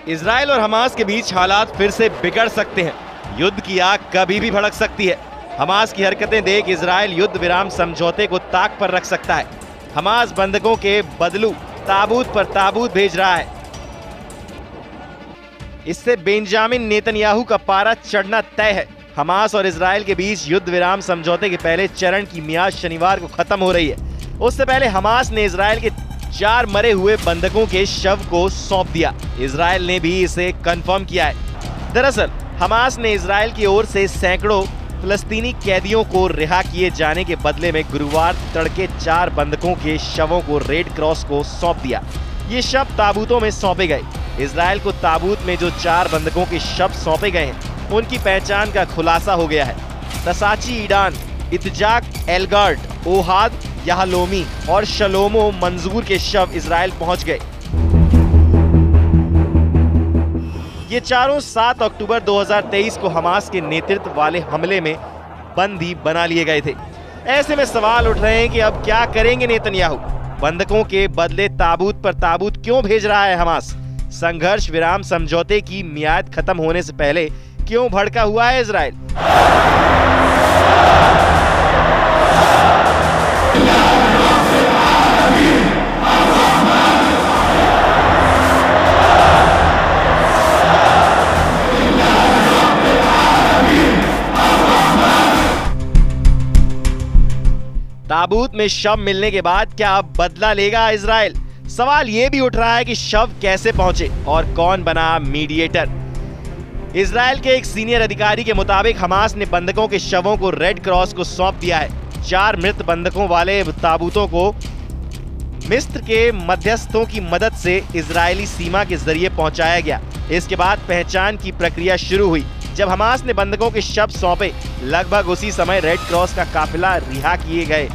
Israel और Hamas के बीच हालात फिर से बिगड़ सकते हैं। युद्ध की आग कभी भी भड़क सकती है। हमास की हरकतें देख इजराइल युद्ध विराम समझौते को ताक पर रख सकता है। हमास बंधकों के बदलू ताबूत पर ताबूत भेज रहा है। इससे बेंजामिन नेतन्याहू का पारा चढ़ना तय है। हमास और इजराइल के बीच युद्ध विराम समझौते के पहले चरण की मियाद शनिवार को खत्म हो रही है। उससे पहले हमास ने इजराइल के 4 मरे हुए बंधकों के शव को सौंप दिया। इजराइल ने भी इसे कंफर्म किया है। दरअसल हमास ने इजराइल की ओर से सैकड़ों फिलिस्तीनी कैदियों को रिहा किए जाने के बदले में गुरुवार तड़के 4 बंधकों के शवों को रेड क्रॉस को सौंप दिया। ये शव ताबूतों में सौंपे गए। इजराइल को ताबूत में जो 4 बंधकों के शव सौंपे गए हैं उनकी पहचान का खुलासा हो गया है। तसाची ईडान, इत्जाक एलगार्ड, ओहाद याहलोमी और शलोमो मंजूर के शव इजराइल पहुंच गए। ये चारों 7 अक्टूबर 2023 को हमास के नेतृत्व वाले हमले में बंदी बना लिए गए थे। ऐसे में सवाल उठ रहे हैं कि अब क्या करेंगे नेतन्याहू? बंधकों के बदले ताबूत पर ताबूत क्यों भेज रहा है हमास? संघर्ष विराम समझौते की मियाद खत्म होने से पहले क्यों भड़का हुआ है इजराइल? ताबूत में शव मिलने के बाद क्या अब बदला लेगा इजराइल? सवाल ये भी उठ रहा है कि शव कैसे पहुंचे और कौन बना मीडिएटर। इजराइल के एक सीनियर अधिकारी के मुताबिक हमास ने बंधकों के शवों को रेड क्रॉस को सौंप दिया है। 4 मृत बंधकों वाले ताबूतों को मिस्र के मध्यस्थों की मदद से इजरायली सीमा के जरिए पहुंचाया गया। इसके बाद पहचान की प्रक्रिया शुरू हुई। जब हमास ने बंधकों के शव सौंपे, लगभग उसी समय रेड क्रॉस का काफिला रिहा किए गए।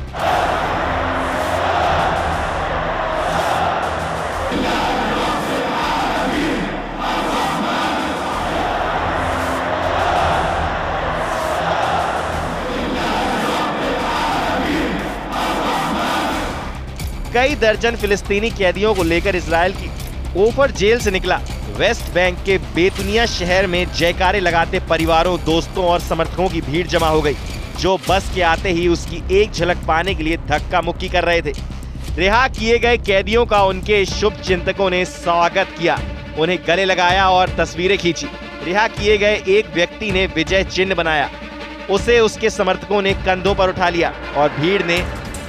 कई दर्जन फिलिस्तीनी कैदियों को लेकर इजराइल की ओफर जेल से निकला। वेस्ट बैंक के बेतुनिया शहर में जयकारे लगाते परिवारों, दोस्तों और समर्थकों की भीड़ जमा हो गई, जो बस के आते ही उसकी एक झलक पाने के लिए धक्का मुक्की कर रहे थे। रिहा किए गए कैदियों का उनके शुभ चिंतकों ने स्वागत किया, उन्हें गले लगाया और तस्वीरें खींची। रिहा किए गए एक व्यक्ति ने विजय चिन्ह बनाया, उसे उसके समर्थकों ने कंधों पर उठा लिया और भीड़ ने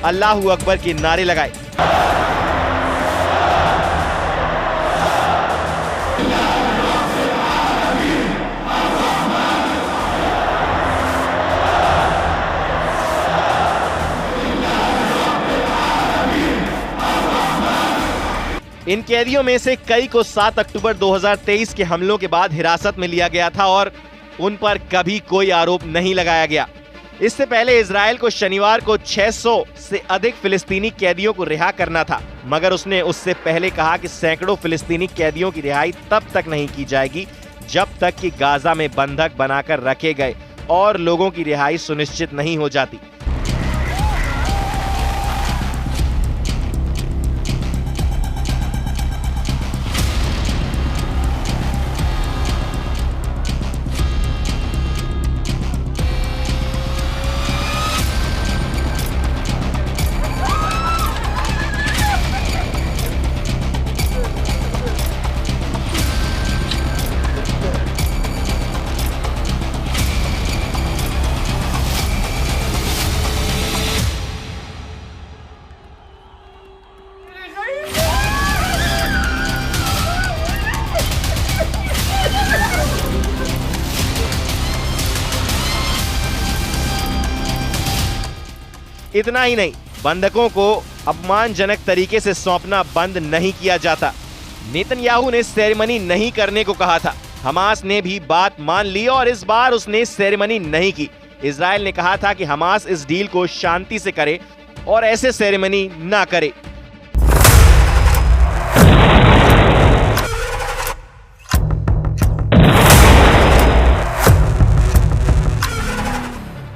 अल्लाहू अकबर के नारे लगाए। इन कैदियों में से कई को 7 अक्टूबर 2023 के हमलों के बाद हिरासत में लिया गया था और उन पर कभी कोई आरोप नहीं लगाया गया। इससे पहले इजराइल को शनिवार को 600 से अधिक फिलिस्तीनी कैदियों को रिहा करना था, मगर उसने उससे पहले कहा कि सैकड़ों फिलिस्तीनी कैदियों की रिहाई तब तक नहीं की जाएगी जब तक कि गाजा में बंधक बनाकर रखे गए और लोगों की रिहाई सुनिश्चित नहीं हो जाती। इतना ही नहीं, बंधकों को अपमानजनक तरीके से सौंपना बंद नहीं किया जाता। नेतन्याहू ने सेरेमनी नहीं करने को कहा था। हमास ने भी बात मान ली और इस बार उसने सेरेमनी नहीं की। इजराइल ने कहा था कि हमास इस डील को शांति से करे और ऐसे सेरेमनी ना करे।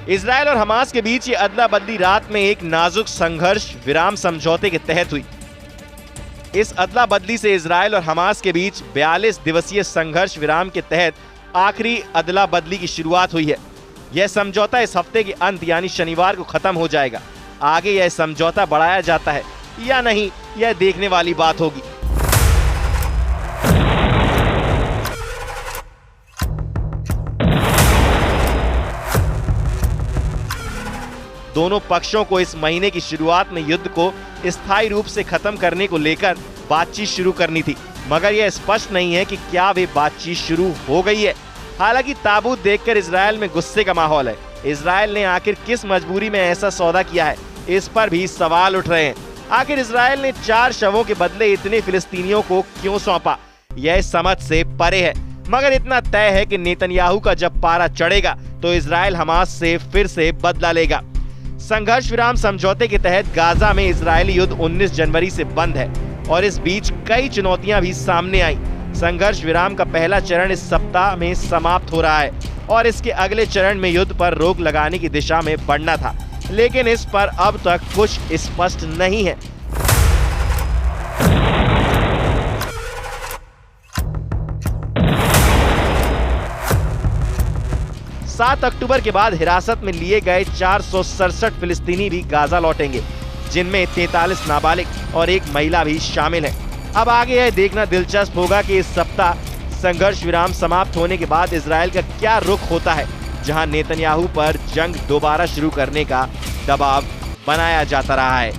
इजराइल और हमास के बीच ये अदला बदली रात में एक नाजुक संघर्ष विराम समझौते के तहत हुई। इस अदला बदली से इजराइल और हमास के बीच 42 दिवसीय संघर्ष विराम के तहत आखिरी अदला बदली की शुरुआत हुई है। यह समझौता इस हफ्ते के अंत यानी शनिवार को खत्म हो जाएगा। आगे यह समझौता बढ़ाया जाता है या नहीं, यह देखने वाली बात होगी। दोनों पक्षों को इस महीने की शुरुआत में युद्ध को स्थायी रूप से खत्म करने को लेकर बातचीत शुरू करनी थी, मगर यह स्पष्ट नहीं है कि क्या वे बातचीत शुरू हो गई है। हालांकि ताबूत देखकर इजराइल में गुस्से का माहौल है। इजराइल ने आखिर किस मजबूरी में ऐसा सौदा किया है, इस पर भी सवाल उठ रहे हैं। आखिर इजराइल ने 4 शवों के बदले इतने फिलिस्तीनियों को क्यों सौंपा, यह समझ से परे है। मगर इतना तय है कि नेतन्याहू का जब पारा चढ़ेगा तो इजराइल हमास से फिर से बदला लेगा। संघर्ष विराम समझौते के तहत गाजा में इजरायली युद्ध 19 जनवरी से बंद है और इस बीच कई चुनौतियां भी सामने आई। संघर्ष विराम का पहला चरण इस सप्ताह में समाप्त हो रहा है और इसके अगले चरण में युद्ध पर रोक लगाने की दिशा में बढ़ना था, लेकिन इस पर अब तक कुछ स्पष्ट नहीं है। 7 अक्टूबर के बाद हिरासत में लिए गए 467 फिलिस्तीनी भी गाजा लौटेंगे, जिनमें 43 नाबालिग और एक महिला भी शामिल है। अब आगे यह देखना दिलचस्प होगा कि इस सप्ताह संघर्ष विराम समाप्त होने के बाद इजराइल का क्या रुख होता है, जहां नेतन्याहू पर जंग दोबारा शुरू करने का दबाव बनाया जाता रहा है।